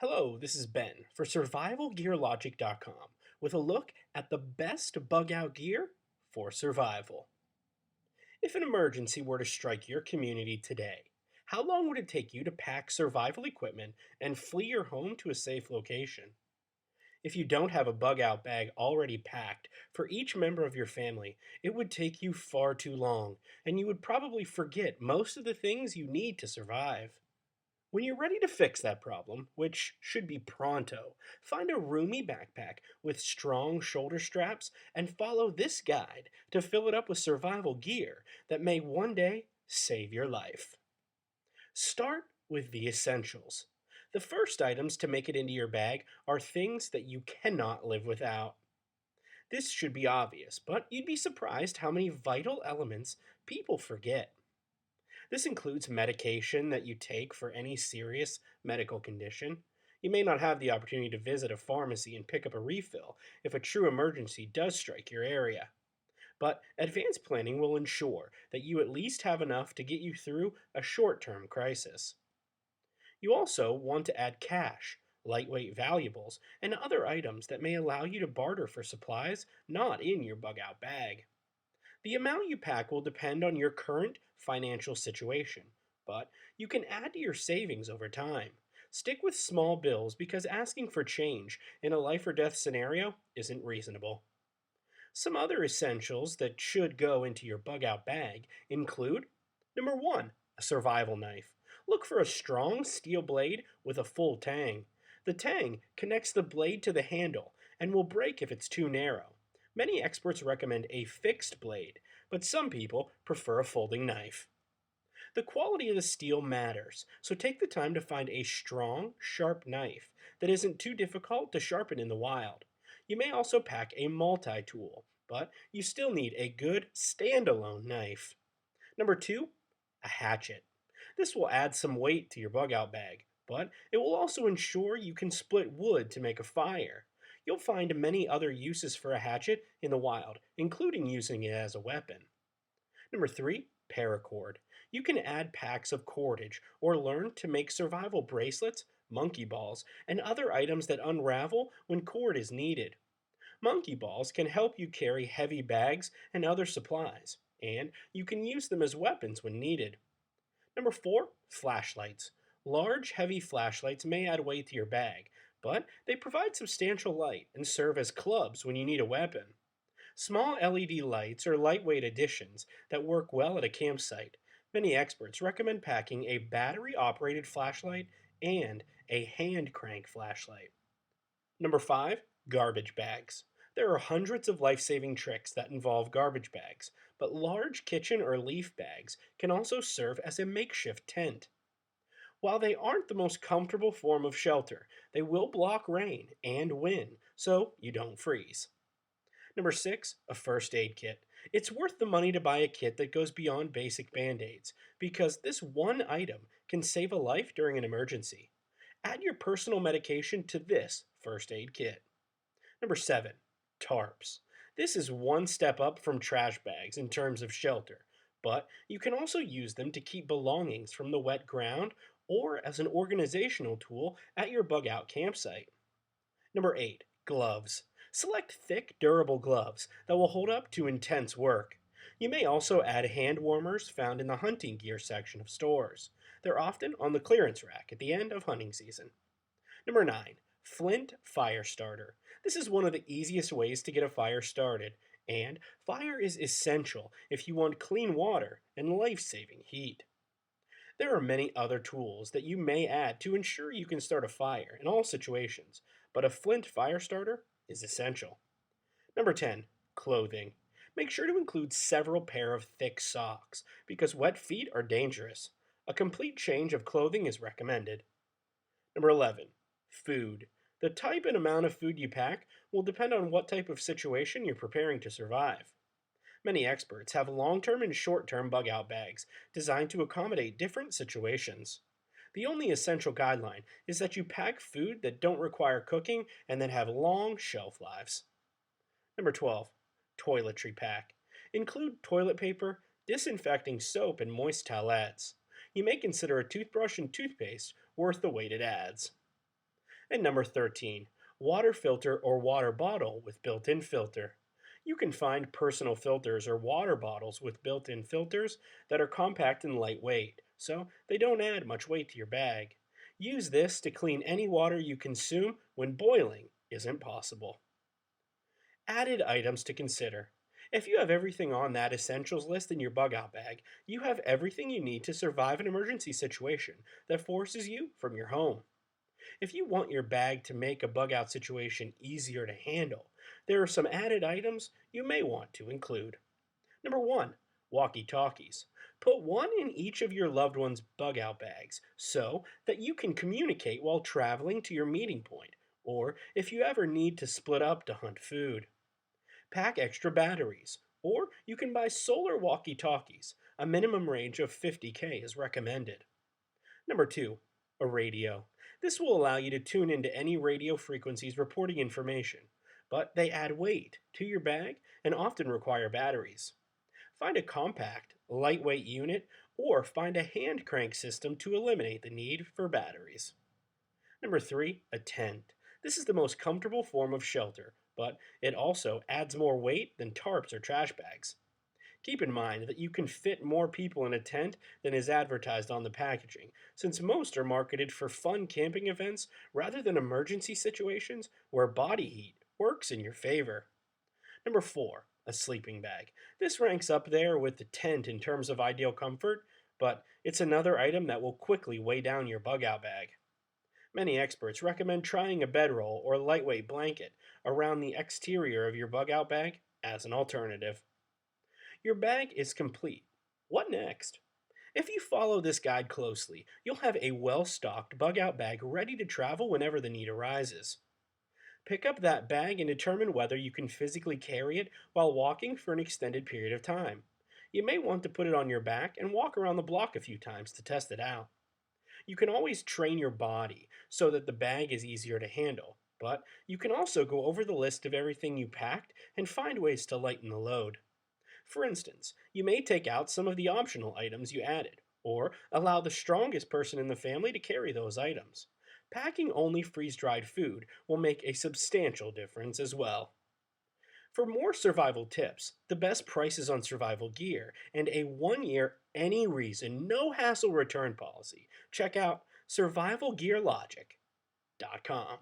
Hello, this is Ben for SurvivalGearLogic.com with a look at the best bug out gear for survival. If an emergency were to strike your community today, how long would it take you to pack survival equipment and flee your home to a safe location? If you don't have a bug out bag already packed for each member of your family, it would take you far too long, and you would probably forget most of the things you need to survive. When you're ready to fix that problem, which should be pronto, find a roomy backpack with strong shoulder straps and follow this guide to fill it up with survival gear that may one day save your life. Start with the essentials. The first items to make it into your bag are things that you cannot live without. This should be obvious, but you'd be surprised how many vital elements people forget. This includes medication that you take for any serious medical condition. You may not have the opportunity to visit a pharmacy and pick up a refill if a true emergency does strike your area. But advanced planning will ensure that you at least have enough to get you through a short term crisis. You also want to add cash, lightweight valuables, and other items that may allow you to barter for supplies not in your bug out bag. The amount you pack will depend on your current financial situation, but you can add to your savings over time. Stick with small bills because asking for change in a life or death scenario isn't reasonable. Some other essentials that should go into your bug out bag include number 1, a survival knife. Look for a strong steel blade with a full tang. The tang connects the blade to the handle and will break if it's too narrow. Many experts recommend a fixed blade, but some people prefer a folding knife. The quality of the steel matters, so take the time to find a strong, sharp knife that isn't too difficult to sharpen in the wild. You may also pack a multi tool, but you still need a good standalone knife. Number 2, a hatchet. This will add some weight to your bug out bag, but it will also ensure you can split wood to make a fire. You'll find many other uses for a hatchet in the wild, including using it as a weapon. Number 3, paracord. You can add packs of cordage or learn to make survival bracelets, monkey balls, and other items that unravel when cord is needed. Monkey balls can help you carry heavy bags and other supplies, and you can use them as weapons when needed. Number 4, flashlights. Large, heavy flashlights may add weight to your bag, but they provide substantial light and serve as clubs when you need a weapon. Small LED lights are lightweight additions that work well at a campsite. Many experts recommend packing a battery operated flashlight and a hand crank flashlight. Number 5, garbage bags. There are hundreds of life saving tricks that involve garbage bags, but large kitchen or leaf bags can also serve as a makeshift tent. While they aren't the most comfortable form of shelter, they will block rain and wind so you don't freeze. Number 6, a first aid kit. It's worth the money to buy a kit that goes beyond basic band aids because this one item can save a life during an emergency. Add your personal medication to this first aid kit. Number 7, tarps. This is one step up from trash bags in terms of shelter, but you can also use them to keep belongings from the wet ground or as an organizational tool at your bug out campsite. Number 8, gloves. Select thick, durable gloves that will hold up to intense work. You may also add hand warmers found in the hunting gear section of stores. They're often on the clearance rack at the end of hunting season. Number 9, flint fire starter. This is one of the easiest ways to get a fire started, and fire is essential if you want clean water and life-saving heat. There are many other tools that you may add to ensure you can start a fire in all situations, but a flint fire starter is essential. Number 10, clothing. Make sure to include several pair of thick socks because wet feet are dangerous. A complete change of clothing is recommended. Number 11, food. The type and amount of food you pack will depend on what type of situation you're preparing to survive. Many experts have long-term and short-term bug-out bags designed to accommodate different situations. The only essential guideline is that you pack food that don't require cooking and that have long shelf lives. Number 12, toiletry pack. Include toilet paper, disinfecting soap, and moist towelettes. You may consider a toothbrush and toothpaste worth the weight it adds. And number 13, water filter or water bottle with built-in filter. You can find personal filters or water bottles with built-in filters that are compact and lightweight, so they don't add much weight to your bag. Use this to clean any water you consume when boiling isn't possible. Added items to consider. If you have everything on that essentials list in your bug out bag, you have everything you need to survive an emergency situation that forces you from your home. If you want your bag to make a bug out situation easier to handle, there are some added items you may want to include. Number 1, walkie talkies. Put one in each of your loved one's bug out bags so that you can communicate while traveling to your meeting point, or if you ever need to split up to hunt food. Pack extra batteries, or you can buy solar walkie talkies. A minimum range of 50K is recommended. Number 2, a radio. This will allow you to tune into any radio frequencies reporting information, but they add weight to your bag and often require batteries. Find a compact, lightweight unit or find a hand crank system to eliminate the need for batteries. Number 3, a tent. This is the most comfortable form of shelter, but it also adds more weight than tarps or trash bags. Keep in mind that you can fit more people in a tent than is advertised on the packaging, since most are marketed for fun camping events rather than emergency situations where body heat works in your favor. Number 4, a sleeping bag. This ranks up there with the tent in terms of ideal comfort, but it's another item that will quickly weigh down your bug out bag. Many experts recommend trying a bedroll or lightweight blanket around the exterior of your bug out bag as an alternative. Your bag is complete. What next? If you follow this guide closely, you'll have a well-stocked bug-out bag ready to travel whenever the need arises. Pick up that bag and determine whether you can physically carry it while walking for an extended period of time. You may want to put it on your back and walk around the block a few times to test it out. You can always train your body so that the bag is easier to handle, but you can also go over the list of everything you packed and find ways to lighten the load. For instance, you may take out some of the optional items you added, or allow the strongest person in the family to carry those items. Packing only freeze-dried food will make a substantial difference as well. For more survival tips, the best prices on survival gear, and a 1-year, any reason, no hassle return policy, check out SurvivalGearLogic.com.